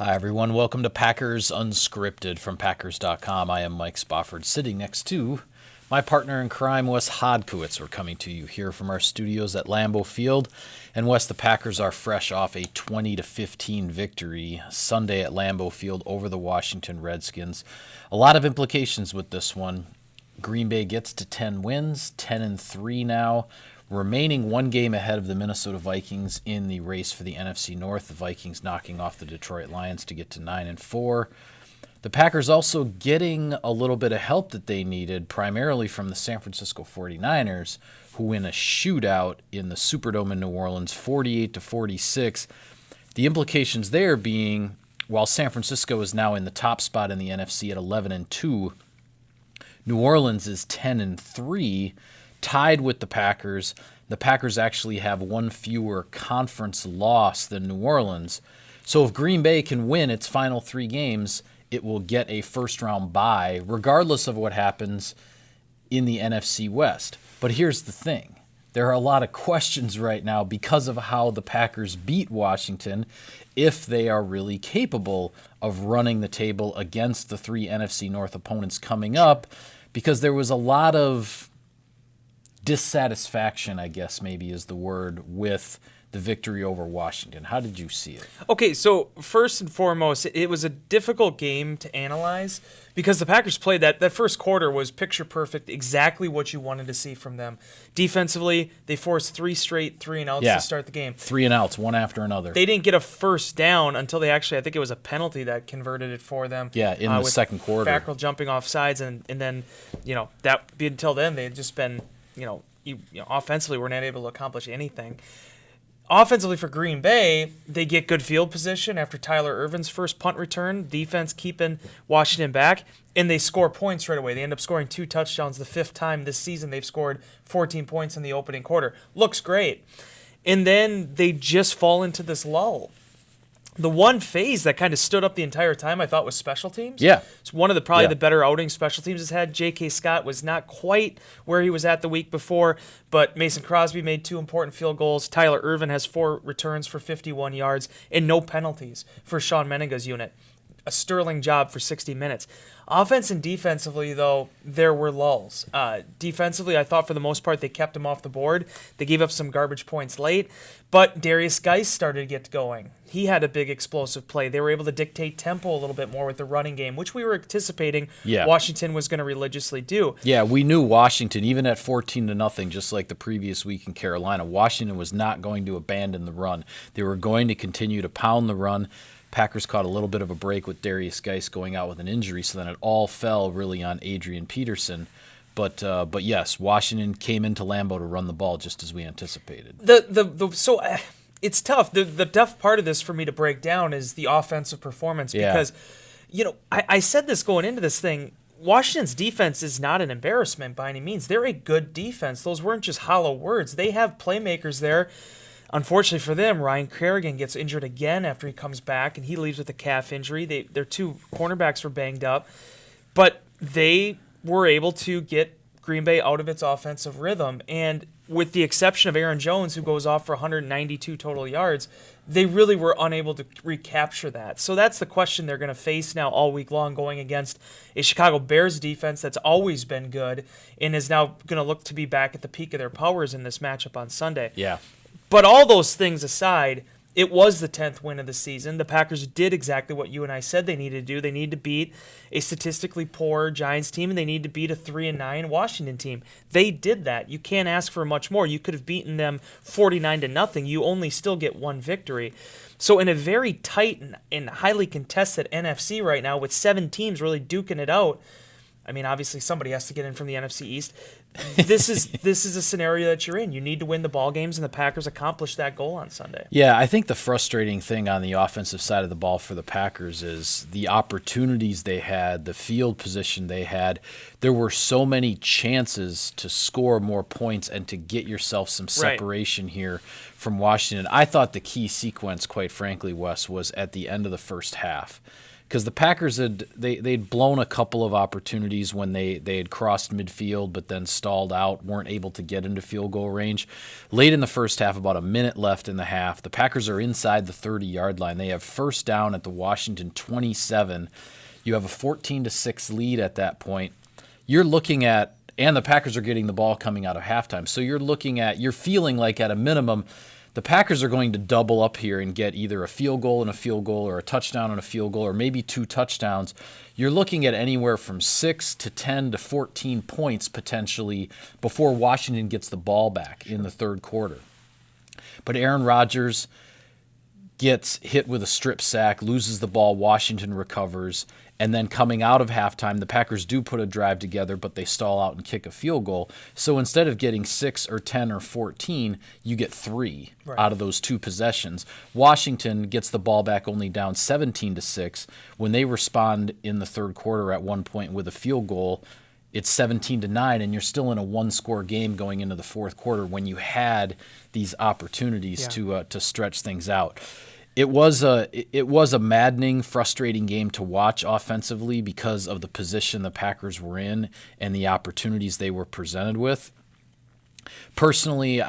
Hi, everyone. Welcome to Packers Unscripted from Packers.com. I am Mike Spofford, sitting next to my partner in crime, Wes Hodkiewicz. We're coming to you here from our studios at Lambeau Field. And Wes, the Packers are fresh off a 20-15 victory Sunday at Lambeau Field over the Washington Redskins. A lot of implications with this one. Green Bay gets to 10 wins, 10-3 now, remaining one game ahead of the Minnesota Vikings in the race for the NFC North. The Vikings knocking off the Detroit Lions to get to 9-4. The Packers also getting a little bit of help that they needed, primarily from the San Francisco 49ers, who win a shootout in the Superdome in New Orleans, 48-46. The implications there being, while San Francisco is now in the top spot in the NFC at 11-2, New Orleans is 10-3, tied with the Packers. The Packers actually have one fewer conference loss than New Orleans. So if Green Bay can win its final three games, it will get a first-round bye, regardless of what happens in the NFC West. But here's the thing. There are a lot of questions right now because of how the Packers beat Washington, if they are really capable of running the table against the three NFC North opponents coming up, because there was a lot of dissatisfaction, I guess maybe is the word, with the victory over Washington. How did you see it? Okay, so first and foremost, it was a difficult game to analyze because the Packers played that first quarter was picture perfect, exactly what you wanted to see from them. Defensively, they forced three straight 3-and-outs to start the game. 3-and-outs, one after another. They didn't get a first down until they actually, I think it was a penalty that converted it for them. Yeah, in the second quarter. Fackrell jumping off sides, and then, that until then they had just been, offensively were not able to accomplish anything. Offensively for Green Bay, they get good field position after Tyler Ervin's first punt return, defense keeping Washington back, and they score points right away. They end up scoring 2 touchdowns the 5th time this season. They've scored 14 points in the opening quarter. Looks great. And then they just fall into this lull. The one phase that kind of stood up the entire time, I thought, was special teams. Yeah. It's one of the better outings special teams has had. J.K. Scott was not quite where he was at the week before, but Mason Crosby made 2 important field goals. Tyler Ervin has 4 returns for 51 yards and no penalties for Sean Menninga's unit. A sterling job for 60 minutes. Offense and defensively, though, there were lulls. Defensively, I thought for the most part they kept him off the board. They gave up some garbage points late, but Darius Geis started to get going. He had a big explosive play. They were able to dictate tempo a little bit more with the running game, which we were anticipating Washington was going to religiously do. Yeah, we knew Washington, even at 14-0, just like the previous week in Carolina, Washington was not going to abandon the run. They were going to continue to pound the run. Packers caught a little bit of a break with Darius Geis going out with an injury, so then it all fell really on Adrian Peterson. But yes, Washington came into Lambeau to run the ball just as we anticipated. It's tough. The tough part of this for me to break down is the offensive performance because, I said this going into this thing. Washington's defense is not an embarrassment by any means. They're a good defense. Those weren't just hollow words. They have playmakers there. Unfortunately for them, Ryan Kerrigan gets injured again after he comes back, and he leaves with a calf injury. Their 2 cornerbacks were banged up, but they were able to get Green Bay out of its offensive rhythm. And with the exception of Aaron Jones, who goes off for 192 total yards, they really were unable to recapture that. So that's the question they're going to face now all week long, going against a Chicago Bears defense that's always been good and is now going to look to be back at the peak of their powers in this matchup on Sunday. Yeah. But all those things aside, it was the 10th win of the season. The Packers did exactly what you and I said they needed to do. They need to beat a statistically poor Giants team, and they need to beat a 3-9 Washington team. They did that. You can't ask for much more. You could have beaten them 49-0. You only still get 1 victory. So in a very tight and highly contested NFC right now, with 7 teams really duking it out, I mean, obviously somebody has to get in from the NFC East. This is a scenario that you're in. You need to win the ball games, and the Packers accomplished that goal on Sunday. Yeah, I think the frustrating thing on the offensive side of the ball for the Packers is the opportunities they had, the field position they had. There were so many chances to score more points and to get yourself some separation here from Washington. I thought the key sequence, quite frankly, Wes, was at the end of the first half. because the Packers they'd blown a couple of opportunities when they had crossed midfield, but then stalled out, weren't able to get into field goal range. Late in the first half, about a minute left in the half, the Packers are inside the 30-yard line. They have first down at the Washington 27. You have a 14-6 lead at that point. You're looking at, and the Packers are getting the ball coming out of halftime. So you're feeling like at a minimum, the Packers are going to double up here and get either a field goal and a field goal, or a touchdown and a field goal, or maybe 2 touchdowns. You're looking at anywhere from 6 to 10 to 14 points potentially before Washington gets the ball back in the third quarter. But Aaron Rodgers gets hit with a strip sack, loses the ball, Washington recovers, and then coming out of halftime, the Packers do put a drive together, but they stall out and kick a field goal. So instead of getting 6 or 10 or 14, you get 3 out of those 2 possessions. Washington gets the ball back only down 17-6. When they respond in the third quarter at one point with a field goal, it's 17-9, and you're still in a one-score game going into the fourth quarter when you had these opportunities to stretch things out. It was a maddening, frustrating game to watch offensively because of the position the Packers were in and the opportunities they were presented with. Personally,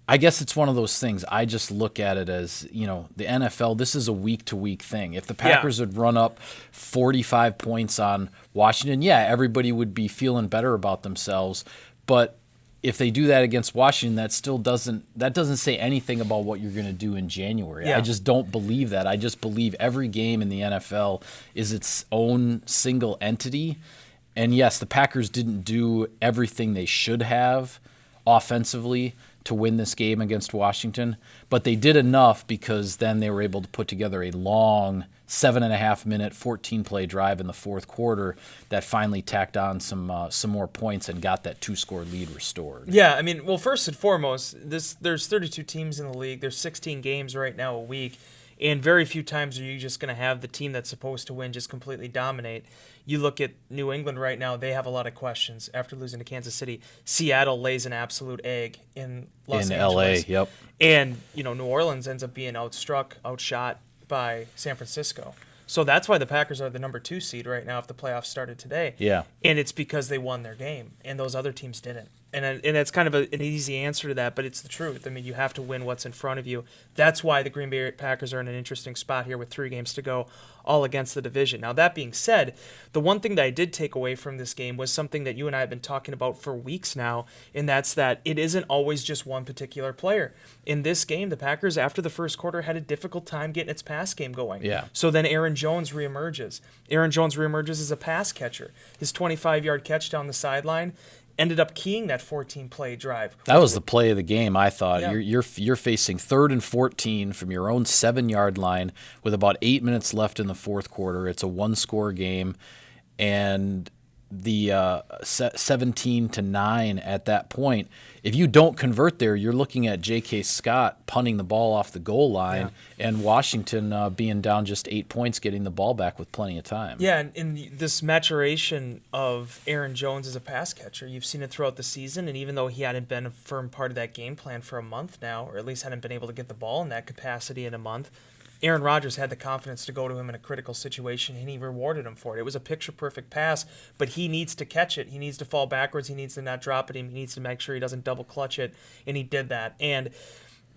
I guess it's one of those things. I just look at it as, the NFL, this is a week-to-week thing. If the Packers had run up 45 points on Washington, everybody would be feeling better about themselves. But if they do that against Washington, that doesn't say anything about what you're going to do in January. I just don't believe that. I just believe every game in the NFL is its own single entity. And yes, the Packers didn't do everything they should have offensively to win this game against Washington, but they did enough because then they were able to put together a long 7.5-minute, 14-play drive in the fourth quarter that finally tacked on some more points and got that 2-score lead restored. Yeah, I mean, well, first and foremost, there's 32 teams in the league. There's 16 games right now a week, and very few times are you just going to have the team that's supposed to win just completely dominate. You look at New England right now, they have a lot of questions after losing to Kansas City. Seattle lays an absolute egg in Los Angeles. LA, yep. And, New Orleans ends up being outshot by San Francisco. So that's why the Packers are the number 2 seed right now if the playoffs started today. Yeah. And it's because they won their game, and those other teams didn't. And it's kind of an easy answer to that, but it's the truth. I mean, you have to win what's in front of you. That's why the Green Bay Packers are in an interesting spot here with 3 games to go, all against the division. Now, that being said, the one thing that I did take away from this game was something that you and I have been talking about for weeks now, and that's that it isn't always just one particular player. In this game, the Packers, after the first quarter, had a difficult time getting its pass game going. Yeah. So then Aaron Jones reemerges. Aaron Jones reemerges as a pass catcher. His 25-yard catch down the sideline ended up keying that 14-play drive. That was the play of the game, I thought. Yeah. You're facing 3rd and 14 from your own 7-yard line with about 8 minutes left in the fourth quarter. It's a one-score game, and the 17-9 at that point. If you don't convert there, you're looking at J.K. Scott punting the ball off the goal line, and Washington being down just 8 points, getting the ball back with plenty of time. Yeah, and in this maturation of Aaron Jones as a pass catcher, you've seen it throughout the season, and even though he hadn't been a firm part of that game plan for a month now, or at least hadn't been able to get the ball in that capacity in a month, Aaron Rodgers had the confidence to go to him in a critical situation, and he rewarded him for it. It was a picture-perfect pass, but he needs to catch it. He needs to fall backwards. He needs to not drop it. He needs to make sure he doesn't double-clutch it, and he did that. And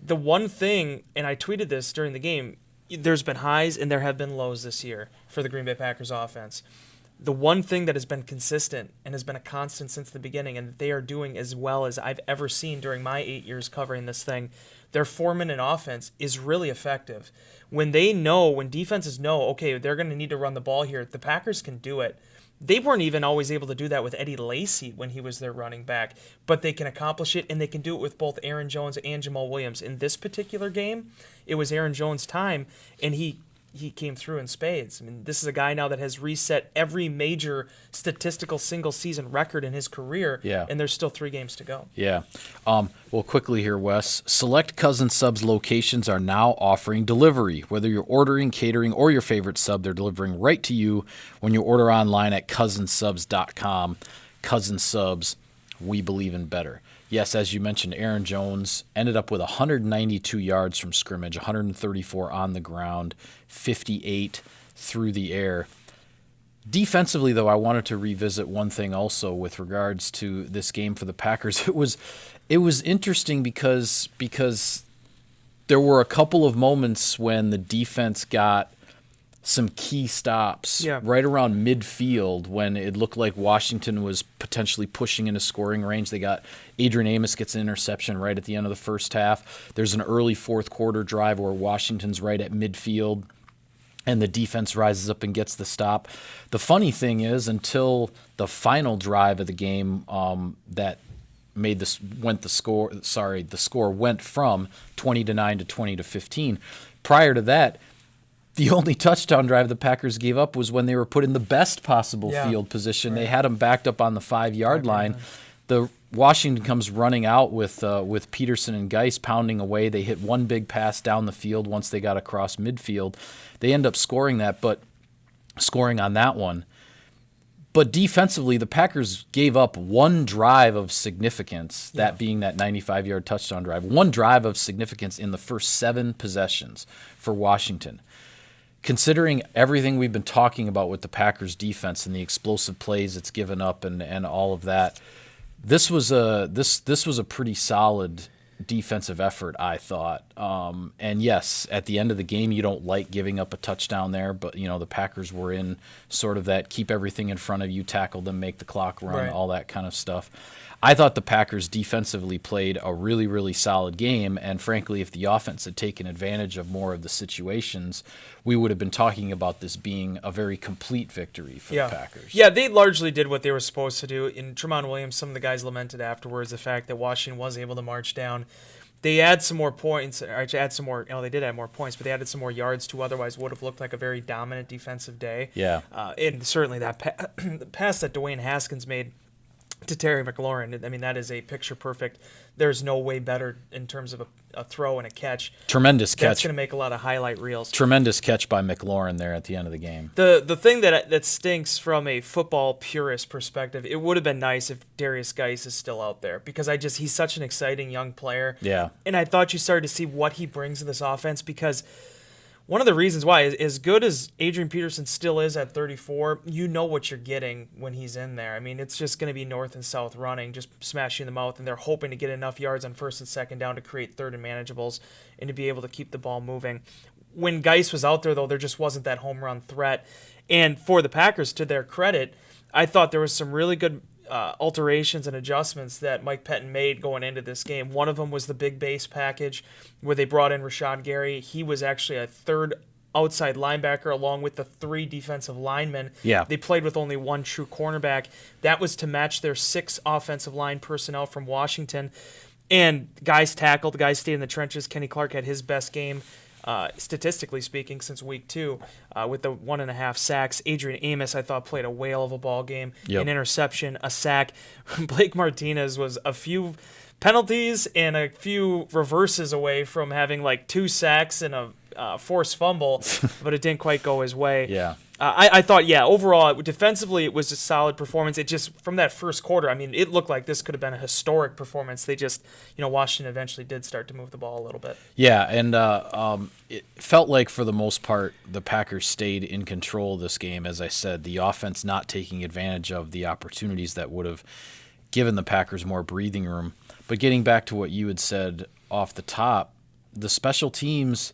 the one thing, and I tweeted this during the game, there's been highs and there have been lows this year for the Green Bay Packers offense. The one thing that has been consistent and has been a constant since the beginning, and that they are doing as well as I've ever seen during my 8 years covering this thing, their 4-minute offense is really effective. When defenses know, okay, they're going to need to run the ball here, the Packers can do it. They weren't even always able to do that with Eddie Lacy when he was their running back, but they can accomplish it, and they can do it with both Aaron Jones and Jamal Williams. In this particular game, it was Aaron Jones' time, and he came through in spades. I mean, this is a guy now that has reset every major statistical single-season record in his career, and there's still 3 games to go. Yeah. Well, quickly here, Wes. Select Cousin Subs locations are now offering delivery. Whether you're ordering, catering, or your favorite sub, they're delivering right to you when you order online at cousinsubs.com. Cousin Subs, we believe in better. Yes, as you mentioned, Aaron Jones ended up with 192 yards from scrimmage, 134 on the ground, 58 through the air. Defensively, though, I wanted to revisit one thing also with regards to this game for the Packers. It was interesting because there were a couple of moments when the defense got some key stops right around midfield when it looked like Washington was potentially pushing into scoring range. They got Adrian Amos gets an interception right at the end of the first half. There's an early fourth quarter drive where Washington's right at midfield and the defense rises up and gets the stop. The funny thing is, until the final drive of the game that made this the score went from 20-9 to 20-15. Prior to that, the only touchdown drive the Packers gave up was when they were put in the best possible field position. Right. They had them backed up on the 5-yard line. The Washington comes running out with Peterson and Geis pounding away. They hit one big pass down the field once they got across midfield. They end up scoring on that one. But defensively, the Packers gave up one drive of significance, that being that 95-yard touchdown drive. One drive of significance in the first 7 possessions for Washington. Considering everything we've been talking about with the Packers defense and the explosive plays it's given up and all of that, this was a pretty solid defensive effort, I thought. And yes, at the end of the game, you don't like giving up a touchdown there, but the Packers were in sort of that keep everything in front of you, tackle them, make the clock run, all that kind of stuff. I thought the Packers defensively played a really, really solid game, and frankly, if the offense had taken advantage of more of the situations, we would have been talking about this being a very complete victory for the Packers. Yeah, they largely did what they were supposed to do. In Tramon Williams, some of the guys lamented afterwards the fact that Washington was able to march down. They add some more points, or add some more. They did add more points, but they added some more yards to otherwise would have looked like a very dominant defensive day. Yeah, and certainly that the pass that Dwayne Haskins made to Terry McLaurin, I mean, that is a picture perfect. There's no way better in terms of a throw and a catch. Tremendous catch. That's going to make a lot of highlight reels. Tremendous catch by McLaurin there at the end of the game. The thing that stinks from a football purist perspective, it would have been nice if Darius Geis is still out there, because he's such an exciting young player. Yeah. And I thought you started to see what he brings to this offense, because one of the reasons why, as good as Adrian Peterson still is at 34, you know what you're getting when he's in there. I mean, it's just going to be north and south running, just smashing the mouth, and they're hoping to get enough yards on first and second down to create third and manageables and to be able to keep the ball moving. When Geis was out there, though, there just wasn't that home run threat. And for the Packers, to their credit, I thought there was some really good alterations and adjustments that Mike Pettin made going into this game. One of them was the big base package where they brought in Rashad Gary. He was actually a third outside linebacker along with the 3 defensive linemen. Yeah. They played with only 1 true cornerback. That was to match their 6 offensive line personnel from Washington. And guys tackled, guys stayed in the trenches. Kenny Clark had his best game, statistically speaking, since week 2 with the 1.5 sacks. Adrian Amos, I thought, played a whale of a ball game. An interception, a sack. Blake Martinez was a few penalties and a few reverses away from having like 2 sacks and a forced fumble, but it didn't quite go his way. Yeah. I thought, overall, defensively, it was a solid performance. It just, from that first quarter, I mean, it looked like this could have been a historic performance. They just, Washington eventually did start to move the ball a little bit. Yeah, and it felt like, for the most part, the Packers stayed in control of this game. As I said, the offense not taking advantage of the opportunities that would have given the Packers more breathing room. But getting back to what you had said off the top, the special teams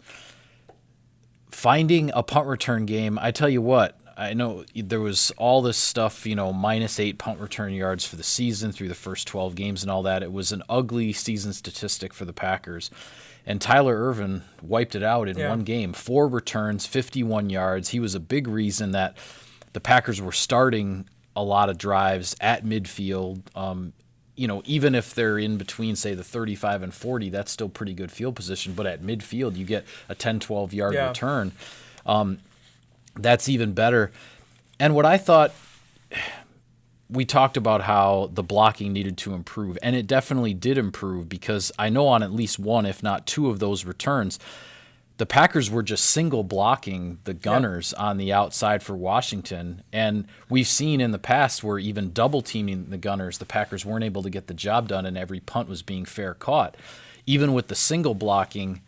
finding a punt return game, I tell you what, I know there was all this stuff, -8 punt return yards for the season through the first 12 games and all that. It was an ugly season statistic for the Packers. And Tyler Ervin wiped it out in one game. 4 returns, 51 yards. He was a big reason that the Packers were starting a lot of drives at midfield. Even if they're in between, say, the 35 and 40, that's still pretty good field position. But at midfield, you get a 10, 12-yard return. That's even better. And what I thought, we talked about how the blocking needed to improve, and it definitely did improve, because I know on at least 1, if not 2 of those returns, the Packers were just single blocking the Gunners on the outside for Washington. And we've seen in the past where even double teaming the Gunners, the Packers weren't able to get the job done, and every punt was being fair caught. Even with the single blocking,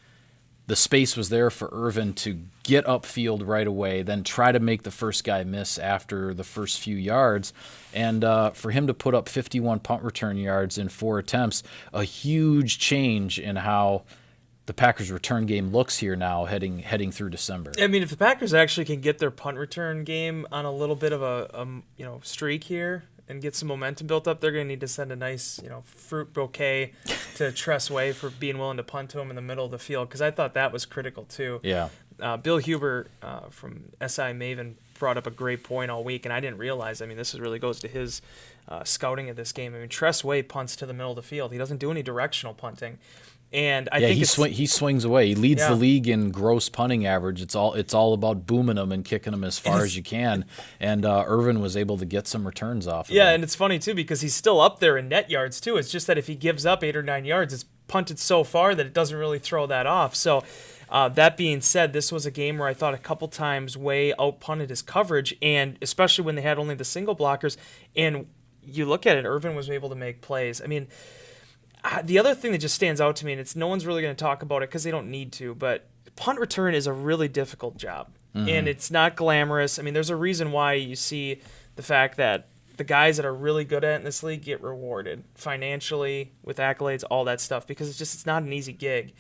the space was there for Ervin to get upfield right away, then try to make the first guy miss after the first few yards. And for him to put up 51 punt return yards in 4 attempts, a huge change in how the Packers' return game looks here now heading through December. I mean, if the Packers actually can get their punt return game on a little bit of a streak here and get some momentum built up, they're going to need to send a nice fruit bouquet to Tress Way for being willing to punt to him in the middle of the field, because I thought that was critical too. Yeah. Bill Huber from SI Maven brought up a great point all week, and I didn't realize. I mean, this really goes to his scouting of this game. I mean, Tress Way punts to the middle of the field. He doesn't do any directional punting. And I think he swings away. He leads the league in gross punting average. It's all about booming them and kicking them as far as you can. And Ervin was able to get some returns off. Yeah, and it's funny too because he's still up there in net yards too. It's just that if he gives up 8 or 9 yards, it's punted so far that it doesn't really throw that off. So that being said, this was a game where I thought a couple times Way out-punted his coverage, and especially when they had only the single blockers. And you look at it, Ervin was able to make plays. I mean, the other thing that just stands out to me, and it's no one's really going to talk about it because they don't need to, but punt return is a really difficult job, and it's not glamorous. I mean, there's a reason why you see the fact that the guys that are really good at it in this league get rewarded financially with accolades, all that stuff, because it's not an easy gig.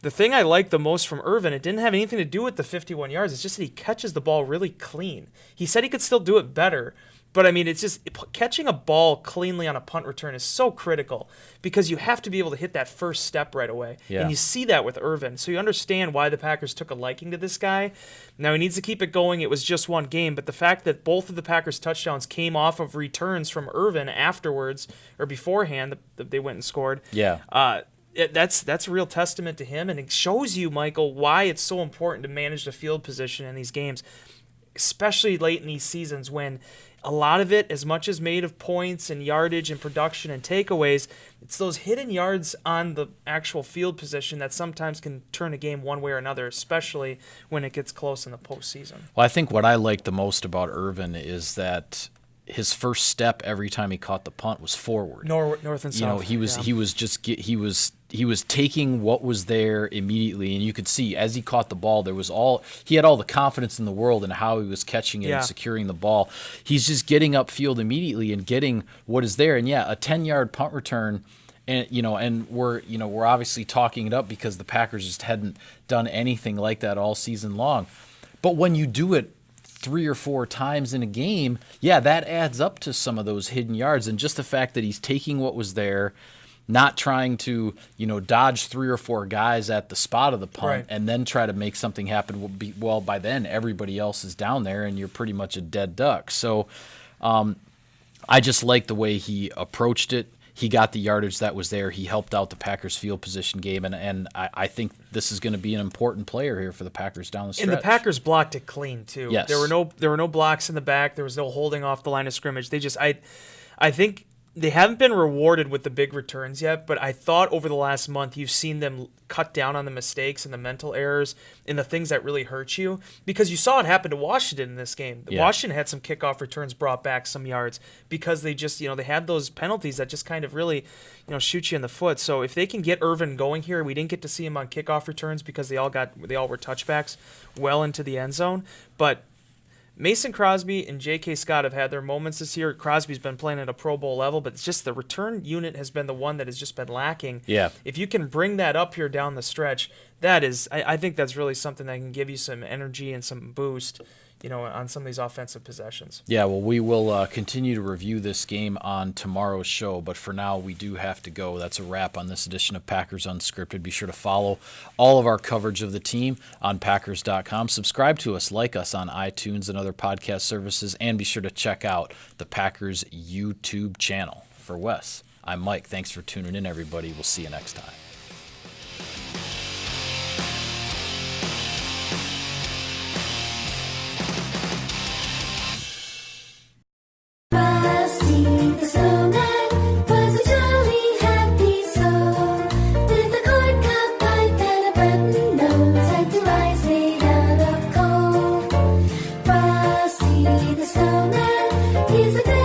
The thing I like the most from Ervin, it didn't have anything to do with the 51 yards. It's just that he catches the ball really clean. He said he could still do it better. But, I mean, it's just catching a ball cleanly on a punt return is so critical because you have to be able to hit that first step right away. Yeah. And you see that with Ervin. So you understand why the Packers took a liking to this guy. Now, he needs to keep it going. It was just one game. But the fact that both of the Packers' touchdowns came off of returns from Ervin afterwards or beforehand, they went and scored. Yeah. That's a real testament to him. And it shows you, Michael, why it's so important to manage the field position in these games, especially late in these seasons when a lot of it, as much as made of points and yardage and production and takeaways, it's those hidden yards on the actual field position that sometimes can turn a game one way or another, especially when it gets close in the postseason. Well, I think what I like the most about Ervin is that his first step every time he caught the punt was forward. North and south. He was taking what was there immediately, and you could see as he caught the ball, he had all the confidence in the world in how he was catching it and securing the ball. He's just getting upfield immediately and getting what is there. And a 10-yard punt return, and we're obviously talking it up because the Packers just hadn't done anything like that all season long. But when you do it 3 or 4 times in a game, that adds up to some of those hidden yards. And just the fact that he's taking what was there, not trying to, dodge 3 or 4 guys at the spot of the punt and then try to make something happen. Well, by then everybody else is down there and you're pretty much a dead duck. So I just like the way he approached it. He got the yardage that was there. He helped out the Packers field position game, and I think this is going to be an important player here for the Packers down the stretch. And the Packers blocked it clean too. Yes. There were no blocks in the back. There was no holding off the line of scrimmage. I think they haven't been rewarded with the big returns yet, but I thought over the last month you've seen them cut down on the mistakes and the mental errors and the things that really hurt you, because you saw it happen to Washington in this game. Yeah. Washington had some kickoff returns brought back some yards because they just, they had those penalties that just kind of really, shoot you in the foot. So if they can get Ervin going here, we didn't get to see him on kickoff returns because they all were touchbacks well into the end zone, but Mason Crosby and J.K. Scott have had their moments this year. Crosby's been playing at a Pro Bowl level, but it's just the return unit has been the one that has just been lacking. Yeah. If you can bring that up here down the stretch, I think that's really something that can give you some energy and some boost, on some of these offensive possessions. Yeah, well, we will continue to review this game on tomorrow's show, but for now we do have to go. That's a wrap on this edition of Packers Unscripted. Be sure to follow all of our coverage of the team on Packers.com. Subscribe to us, like us on iTunes and other podcast services, and be sure to check out the Packers YouTube channel. For Wes, I'm Mike. Thanks for tuning in, everybody. We'll see you next time. He's a